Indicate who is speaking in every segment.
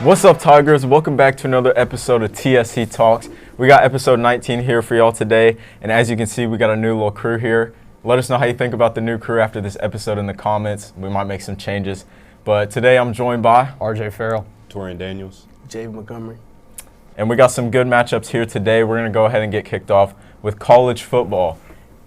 Speaker 1: What's up, Tigers? Welcome back to another episode of TSC Talks. We got episode 19 here for y'all today, and as you can see, we got a new little crew here. Let us know how you think about the new crew after this episode in the comments. We might make some changes, but today I'm joined by
Speaker 2: RJ Farrell,
Speaker 3: Torian Daniels,
Speaker 4: Jave Montgomery.
Speaker 1: And we got some good matchups here today. We're going to go ahead and get kicked off with college football.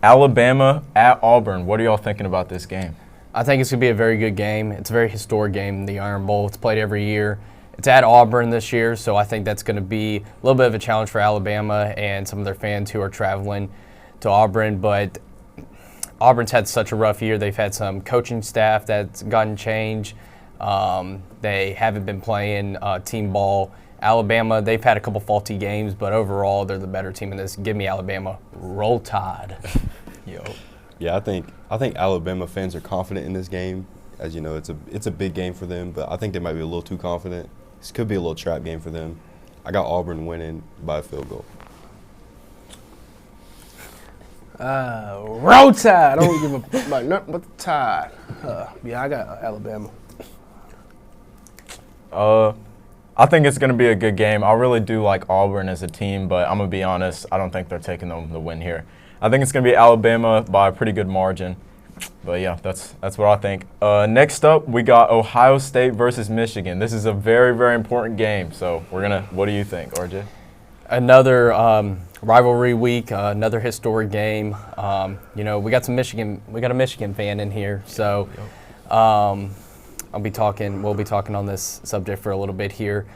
Speaker 1: Alabama at Auburn. What are y'all thinking about this game?
Speaker 2: I think it's going to be a very good game. It's a very historic game, the Iron Bowl. It's played every year. It's at Auburn this year, so I think that's going to be a little bit of a challenge for Alabama and some of their fans who are traveling to Auburn. But Auburn's had such a rough year. They've had some coaching staff that's gotten changed. They haven't been playing team ball. Alabama, they've had a couple faulty games, but overall they're the better team in this. Give me Alabama. Roll Tide. Yo.
Speaker 3: Yeah, I think Alabama fans are confident in this game. As you know, it's a big game for them, but I think they might be a little too confident. This could be a little trap game for them. I got Auburn winning by a field goal.
Speaker 4: Roll Tide. I don't give a about nothing but the Tide. Yeah, I got Alabama.
Speaker 1: I think it's going to be a good game. I really do like Auburn as a team, but I'm going to be honest, I don't think they're taking the win here. I think it's going to be Alabama by a pretty good margin. But, yeah, that's what I think. Next up, we got Ohio State versus Michigan. This is a very, very important game. So what do you think, RJ?
Speaker 2: Another rivalry week, another historic game. We got a Michigan fan in here. So we'll be talking on this subject for a little bit here.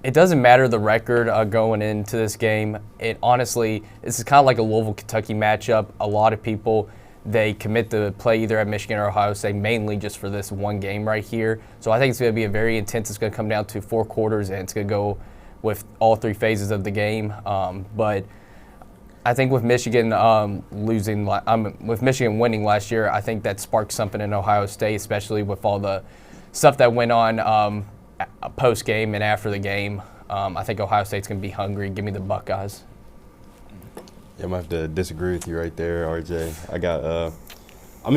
Speaker 2: It doesn't matter the record going into this game. This is kind of like a Louisville-Kentucky matchup. A lot of people, they commit to play either at Michigan or Ohio State mainly just for this one game right here. So I think it's going to be a very intense. It's going to come down to 4 quarters, and it's going to go with all 3 phases of the game. But I think with Michigan winning last year, I think that sparked something in Ohio State, especially with all the stuff that went on post-game and after the game. I think Ohio State's going to be hungry. Give me the Buckeyes.
Speaker 3: Yeah, I'm going to have to disagree with you right there, RJ.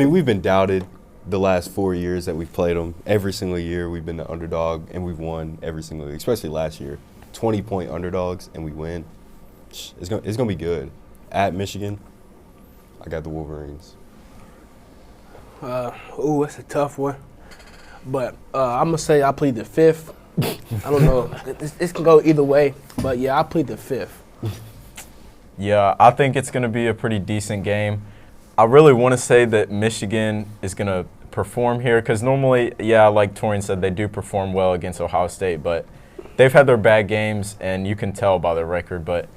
Speaker 3: We've been doubted the last 4 years that we've played them. Every single year we've been the underdog, and we've won every single year, especially last year. 20-point underdogs, and we win. It's going to be good. At Michigan, I got the Wolverines.
Speaker 4: It's a tough one. But I'm going to say I plead the fifth. I don't know. This can go either way. But, yeah, I plead the fifth.
Speaker 1: Yeah, I think it's going to be a pretty decent game. I really want to say that Michigan is going to perform here because normally, like Torian said, they do perform well against Ohio State. But they've had their bad games, and you can tell by their record. But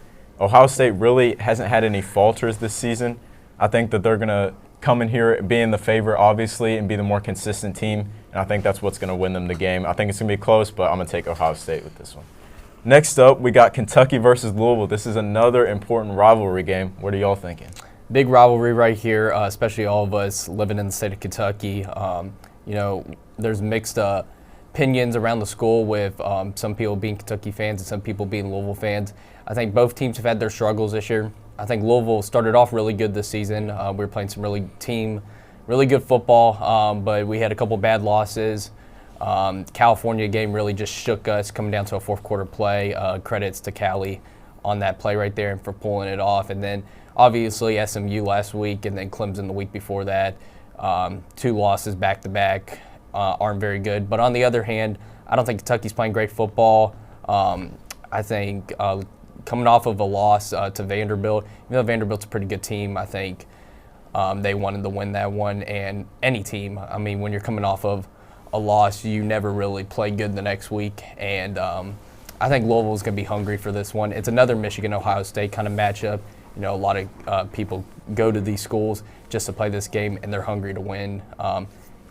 Speaker 1: Ohio State really hasn't had any falters this season. I think that they're going to come in here being the favorite, obviously, and be the more consistent team. And I think that's what's going to win them the game. I think it's going to be close, but I'm going to take Ohio State with this one. Next up, we got Kentucky versus Louisville. This is another important rivalry game. What are y'all thinking?
Speaker 2: Big rivalry right here, especially all of us living in the state of Kentucky. There's mixed opinions around the school with some people being Kentucky fans and some people being Louisville fans. I think both teams have had their struggles this year. I think Louisville started off really good this season. We were playing some really good football, but we had a couple bad losses. California game really just shook us coming down to a 4th quarter play. Credits to Cali on that play right there and for pulling it off. And then obviously SMU last week and then Clemson the week before that. 2 losses back-to-back aren't very good. But on the other hand, I don't think Kentucky's playing great football. I think coming off of a loss to Vanderbilt, even though Vanderbilt's a pretty good team, I think they wanted to win that one. And any team, when you're coming off of a loss, you never really play good the next week. And I think Louisville's going to be hungry for this one. It's another Michigan-Ohio State kind of matchup. A lot of people go to these schools just to play this game, and they're hungry to win.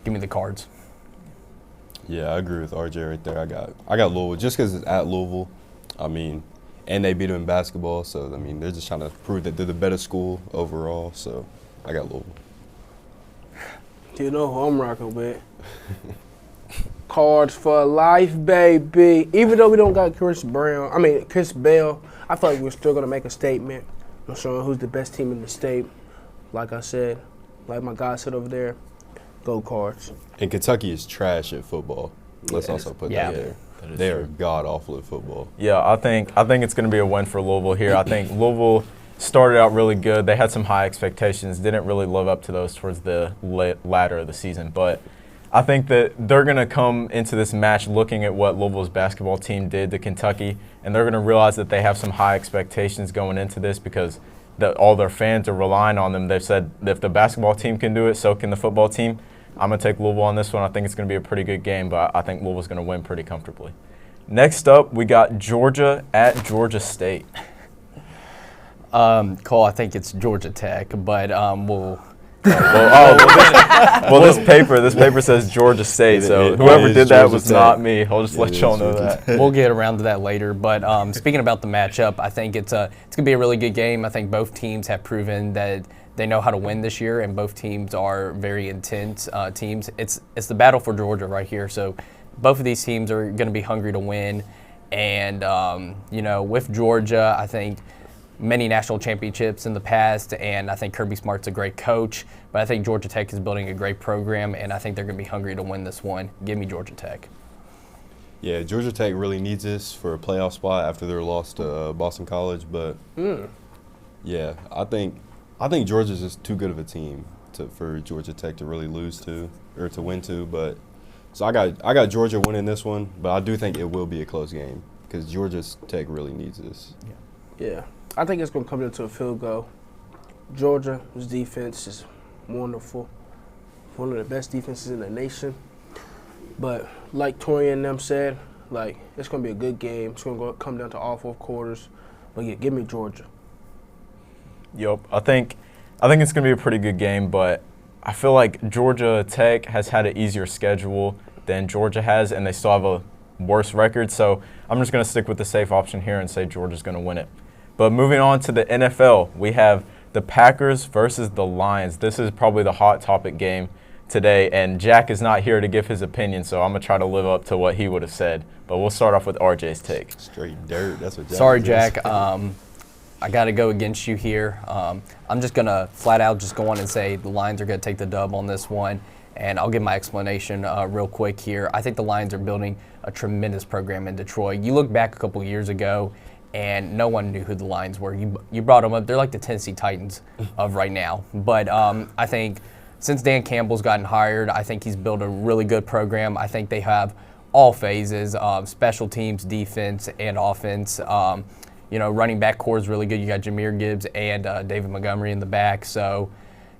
Speaker 2: Give me the Cards.
Speaker 3: Yeah, I agree with RJ right there. I got Louisville just because it's at Louisville. And they beat them in basketball, so they're just trying to prove that they're the better school overall. So I got Louisville.
Speaker 4: You know who I'm rocking with. Cards for life, baby. Even though we don't got Chris Bell, I feel like we're still gonna make a statement. I'm showing who's the best team in the state. Like I said, like my guy said over there, go Cards.
Speaker 3: And Kentucky is trash at football. Let's also put
Speaker 2: yeah.
Speaker 3: that there.
Speaker 1: That is
Speaker 3: They
Speaker 1: true.
Speaker 3: are god awful at football.
Speaker 1: Yeah, I think it's going to be a win for Louisville here. I think Louisville started out really good. They had some high expectations, didn't really live up to those towards the latter of the season. But I think that they're going to come into this match looking at what Louisville's basketball team did to Kentucky, and they're going to realize that they have some high expectations going into this because all their fans are relying on them. They've said if the basketball team can do it, so can the football team. I'm going to take Louisville on this one. I think it's going to be a pretty good game, but I think Louisville's going to win pretty comfortably. Next up, we got Georgia at Georgia State.
Speaker 2: Cole, I think it's Georgia Tech, but we'll.
Speaker 1: This paper says Georgia State, so whoever did that was not me. I'll just let y'all know that.
Speaker 2: We'll get around to that later. But speaking about the matchup, I think it's going to be a really good game. I think both teams have proven that they know how to win this year, and both teams are very intense teams. It's the battle for Georgia right here. So both of these teams are going to be hungry to win. And, with Georgia, I think many national championships in the past, and I think Kirby Smart's a great coach. But I think Georgia Tech is building a great program, and I think they're going to be hungry to win this one. Give me Georgia Tech.
Speaker 3: Yeah, Georgia Tech really needs this for a playoff spot after their loss to Boston College. But, yeah, I think Georgia's just too good of a team for Georgia Tech to really lose to or to win to. But so I got Georgia winning this one, but I do think it will be a close game because Georgia Tech really needs this.
Speaker 4: Yeah. I think it's going to come down to a field goal. Georgia's defense is wonderful. One of the best defenses in the nation. But like Torian and them said, it's going to be a good game. It's going to come down to all four quarters. But, yeah, give me Georgia.
Speaker 1: Yep, I think it's going to be a pretty good game, but I feel like Georgia Tech has had an easier schedule than Georgia has, and they still have a worse record. So I'm just going to stick with the safe option here and say Georgia's going to win it. But moving on to the NFL, we have the Packers versus the Lions. This is probably the hot topic game today, and Jack is not here to give his opinion, so I'm going to try to live up to what he would have said. But we'll start off with RJ's take.
Speaker 3: Straight dirt. That's what Jack
Speaker 2: Sorry,
Speaker 3: is.
Speaker 2: Jack. I got to go against you here. I'm just going to flat out just go on and say the Lions are going to take the dub on this one, and I'll give my explanation real quick here. I think the Lions are building a tremendous program in Detroit. You look back a couple years ago, and no one knew who the Lions were. You brought them up. They're like the Tennessee Titans of right now. But I think since Dan Campbell's gotten hired, I think he's built a really good program. I think they have all phases, special teams, defense, and offense. Running back core is really good. You got Jahmyr Gibbs and David Montgomery in the back. So,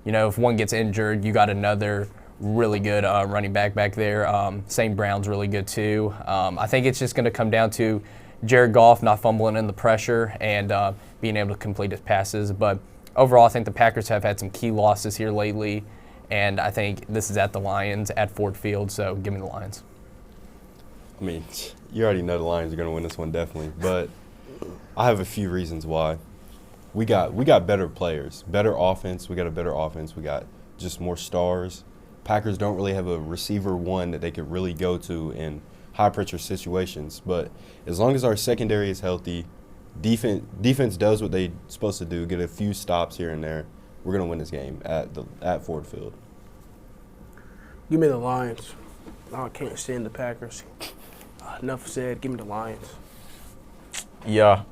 Speaker 2: if one gets injured, you got another really good running back there. St. Brown's really good too. I think it's just going to come down to Jared Goff not fumbling in the pressure and being able to complete his passes. But overall, I think the Packers have had some key losses here lately, and I think this is at the Lions at Ford Field, so give me the Lions.
Speaker 3: I mean, you already know the Lions are going to win this one definitely, but I have a few reasons why. We got better players, better offense. We got a better offense. We got just more stars. Packers don't really have a receiver one that they could really go to in high-pressure situations. But as long as our secondary is healthy, defense does what they're supposed to do, get a few stops here and there, we're going to win this game at Ford Field.
Speaker 4: Give me the Lions. I can't stand the Packers. Enough said. Give me the Lions.
Speaker 1: Yeah,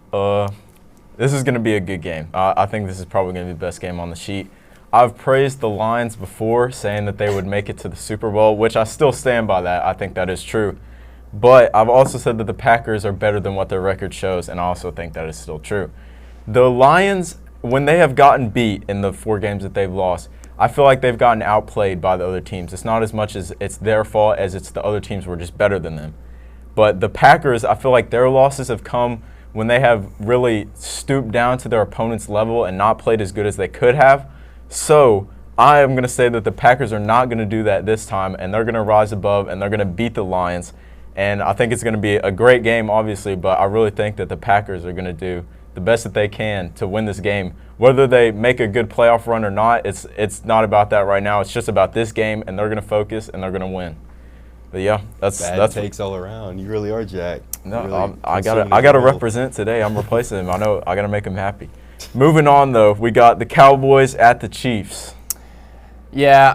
Speaker 1: this is going to be a good game. I think this is probably going to be the best game on the sheet. I've praised the Lions before, saying that they would make it to the Super Bowl, which I still stand by that. I think that is true. But I've also said that the Packers are better than what their record shows, and I also think that is still true. The Lions, when they have gotten beat in the 4 games that they've lost, I feel like they've gotten outplayed by the other teams. It's not as much as it's their fault as it's the other teams were just better than them. But the Packers, I feel like their losses have come when they have really stooped down to their opponent's level and not played as good as they could have. So I am going to say that the Packers are not going to do that this time, and they're going to rise above, and they're going to beat the Lions. And I think it's going to be a great game, obviously, but I really think that the Packers are going to do the best that they can to win this game. Whether they make a good playoff run or not, it's not about that right now. It's just about this game, and they're going to focus, and they're going to win. But yeah, that's
Speaker 3: takes all around. You really are, Jack.
Speaker 1: No,
Speaker 3: really
Speaker 1: I gotta represent today. I'm replacing him. I know I gotta make him happy. Moving on though, we got the Cowboys at the Chiefs.
Speaker 2: Yeah,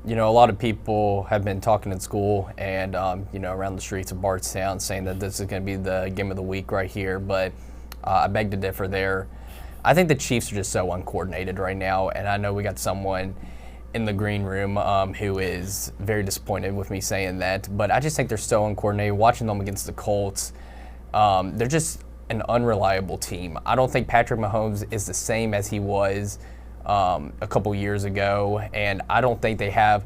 Speaker 2: you know, a lot of people have been talking in school and, you know, around the streets of Bardstown saying that this is going to be the game of the week right here, but I beg to differ there. I think the Chiefs are just so uncoordinated right now, and I know we got someone in the green room who is very disappointed with me saying that, but I just think they're so uncoordinated. Watching them against the Colts, they're just an unreliable team. I don't think Patrick Mahomes is the same as he was a couple years ago, and I don't think they have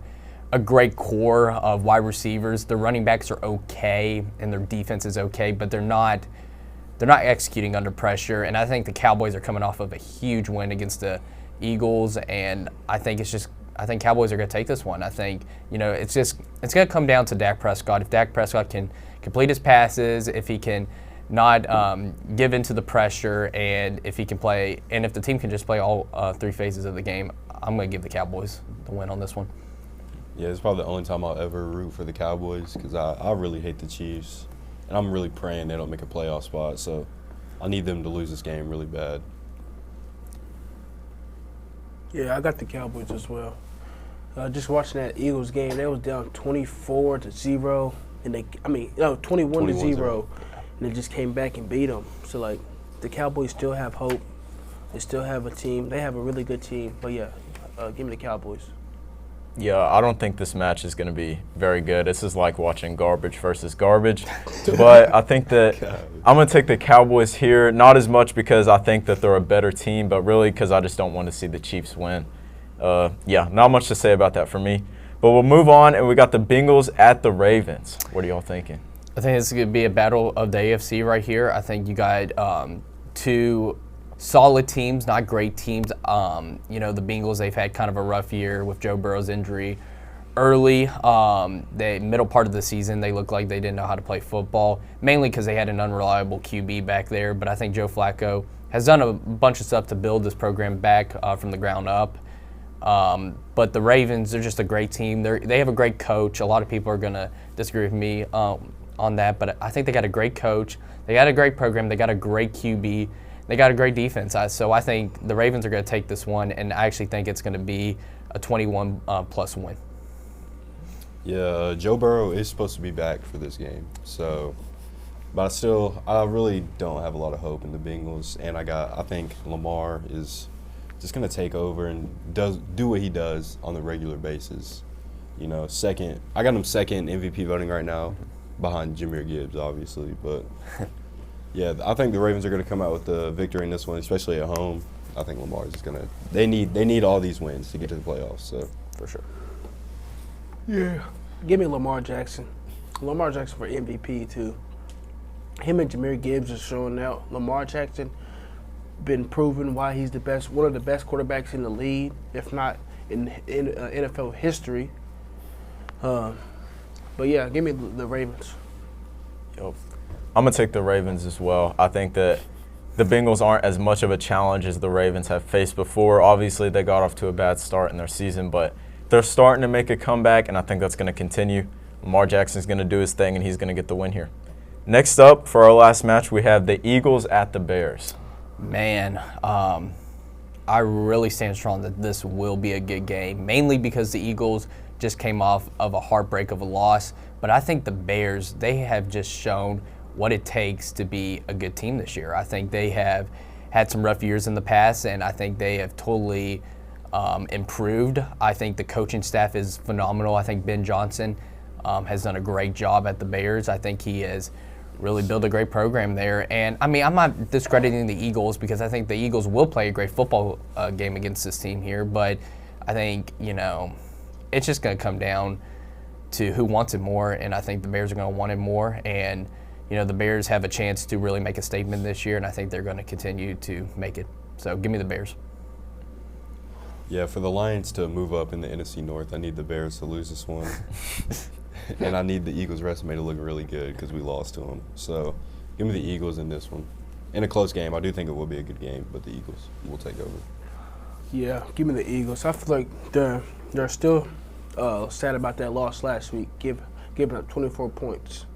Speaker 2: a great core of wide receivers. Their running backs are okay, and their defense is okay, but they're not executing under pressure. And I think the Cowboys are coming off of a huge win against the Eagles, and I think Cowboys are going to take this one. I think, you know, it's going to come down to Dak Prescott. If Dak Prescott can complete his passes, if he can not give into the pressure, and if he can play, and if the team can just play all 3 phases of the game, I'm going to give the Cowboys the win on this one.
Speaker 3: Yeah, it's probably the only time I'll ever root for the Cowboys because I really hate the Chiefs. And I'm really praying they don't make a playoff spot, so I need them to lose this game really bad.
Speaker 4: Yeah, I got the Cowboys as well. Just watching that Eagles game, they was down 24-0, and 21-0, and they just came back and beat them. So like, the Cowboys still have hope. They still have a team. They have a really good team. But yeah, give me the Cowboys.
Speaker 1: Yeah, I don't think this match is going to be very good. This is like watching garbage versus garbage. But I think that I'm going to take the Cowboys here, not as much because I think that they're a better team, but really because I just don't want to see the Chiefs win. Yeah, not much to say about that for me. But we'll move on, and we got the Bengals at the Ravens. What are y'all thinking?
Speaker 2: I think it's going to be a battle of the AFC right here. I think you got 2 solid teams, not great teams. You know, the Bengals, they've had kind of a rough year with Joe Burrow's injury early. The middle part of the season, they looked like they didn't know how to play football, mainly because they had an unreliable QB back there. But I think Joe Flacco has done a bunch of stuff to build this program back from the ground up. But the Ravens, they're just a great team. They have a great coach. A lot of people are going to disagree with me on that, but I think they got a great coach. They got a great program. They got a great QB. They got a great defense. So I think the Ravens are going to take this one, and I actually think it's going to be a 21-plus win.
Speaker 3: Yeah, Joe Burrow is supposed to be back for this game. So, but I really don't have a lot of hope in the Bengals. And I think Lamar is just going to take over and do what he does on the regular basis. You know, I got him second MVP voting right now, behind Jahmyr Gibbs, obviously. But yeah, I think the Ravens are going to come out with the victory in this one, especially at home. I think Lamar is going to. They need all these wins to get to the playoffs. So
Speaker 2: For sure.
Speaker 4: Yeah. Give me Lamar Jackson. Lamar Jackson for MVP, too. Him and Jahmyr Gibbs are showing out. Lamar Jackson been proven why he's one of the best quarterbacks in the league, if not in NFL history. But yeah, give me the Ravens.
Speaker 1: Yep. I'm going to take the Ravens as well. I think that the Bengals aren't as much of a challenge as the Ravens have faced before. Obviously, they got off to a bad start in their season, but they're starting to make a comeback, and I think that's going to continue. Lamar Jackson's going to do his thing, and he's going to get the win here. Next up, for our last match, we have the Eagles at the Bears.
Speaker 2: Man, I really stand strong that this will be a good game, mainly because the Eagles just came off of a heartbreak of a loss. But I think the Bears, they have just shown what it takes to be a good team this year. I think they have had some rough years in the past, and I think they have totally improved. I think the coaching staff is phenomenal. I think Ben Johnson has done a great job at the Bears. I think he has really built a great program there. And, I mean, I'm not discrediting the Eagles because I think the Eagles will play a great football game against this team here. But I think, you know, it's just going to come down to who wants it more, and I think the Bears are going to want it more. And, you know, the Bears have a chance to really make a statement this year, and I think they're going to continue to make it. So give me the Bears.
Speaker 3: Yeah, for the Lions to move up in the NFC North, I need the Bears to lose this one. And I need the Eagles' resume to look really good because we lost to them. So give me the Eagles in this one. In a close game, I do think it will be a good game, but the Eagles will take over.
Speaker 4: Yeah, give me the Eagles. I feel like they're still sad about that loss last week, giving up 24 points.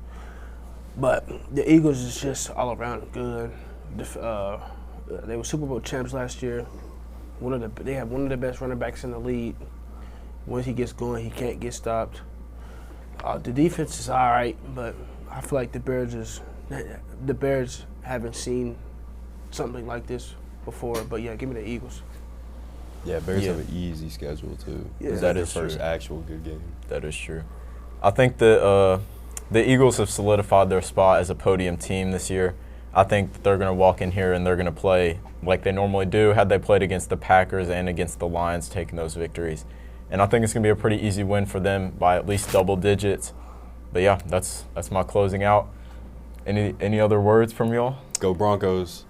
Speaker 4: But the Eagles is just all around good. They were Super Bowl champs last year. They have one of the best running backs in the league, Once he gets going, he can't get stopped. The defense is all right, but I feel like the Bears haven't seen something like this before. But yeah, give me the Eagles.
Speaker 3: Yeah, Bears
Speaker 1: Yeah.
Speaker 3: have an easy schedule too.
Speaker 4: Yeah.
Speaker 3: Is
Speaker 1: That
Speaker 3: their
Speaker 1: is
Speaker 3: first
Speaker 1: true.
Speaker 3: actual good game?
Speaker 1: That is true. I think that the Eagles have solidified their spot as a podium team this year. I think that they're going to walk in here and they're going to play like they normally do, had they played against the Packers and against the Lions, taking those victories. And I think it's going to be a pretty easy win for them by at least double digits. But yeah, that's my closing out. Any other words from y'all?
Speaker 3: Go Broncos.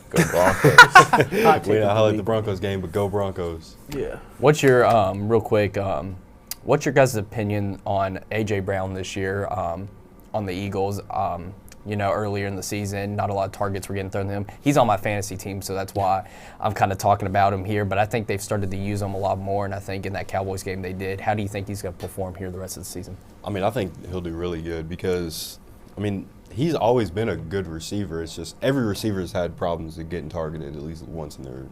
Speaker 1: Go Broncos.
Speaker 4: Hot take
Speaker 3: Wait,
Speaker 4: of
Speaker 3: I
Speaker 4: the
Speaker 3: highlight
Speaker 4: week.
Speaker 3: the Broncos game, but go Broncos.
Speaker 4: Yeah.
Speaker 2: What's your real quick? What's your guys' opinion on AJ Brown this year on the Eagles? Earlier in the season, not a lot of targets were getting thrown to him. He's on my fantasy team, so that's why I'm kind of talking about him here. But I think they've started to use him a lot more, and I think in that Cowboys game they did. How do you think he's going to perform here the rest of the season?
Speaker 3: I mean, I think he'll do really good because, I mean, he's always been a good receiver. It's just every receiver's had problems with getting targeted at least once in their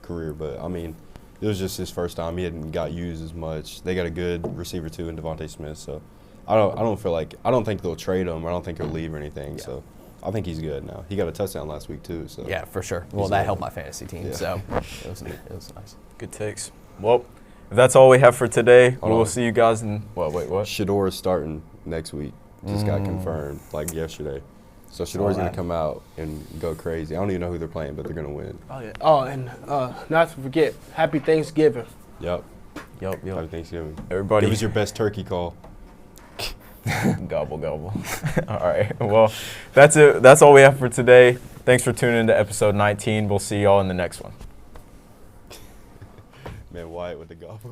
Speaker 3: career. But, I mean, it was just his first time. He hadn't got used as much. They got a good receiver, too, in Devontae Smith. So, I don't think they'll trade him. I don't think he'll leave or anything. So, I think he's good now. He got a touchdown last week, too. So
Speaker 2: Yeah, for sure. Well, that helped my fantasy team, so it was nice.
Speaker 1: Good takes. Well, if that's all we have for today,
Speaker 3: Hold
Speaker 1: we'll
Speaker 3: on.
Speaker 1: see you guys in, wait, what?
Speaker 3: Shador is starting next week. Just got confirmed, like yesterday. So Shador's going to come out and go crazy. I don't even know who they're playing, but they're going to win.
Speaker 4: Oh yeah. Oh, and not to forget, Happy Thanksgiving.
Speaker 3: Yep.
Speaker 1: Yup.
Speaker 3: Happy Thanksgiving.
Speaker 1: Everybody.
Speaker 3: Give us your best turkey call.
Speaker 1: Gobble, gobble. All right. Well, that's it. That's all we have for today. Thanks for tuning into episode 19. We'll see y'all in the next one.
Speaker 3: Man, Wyatt with the golf.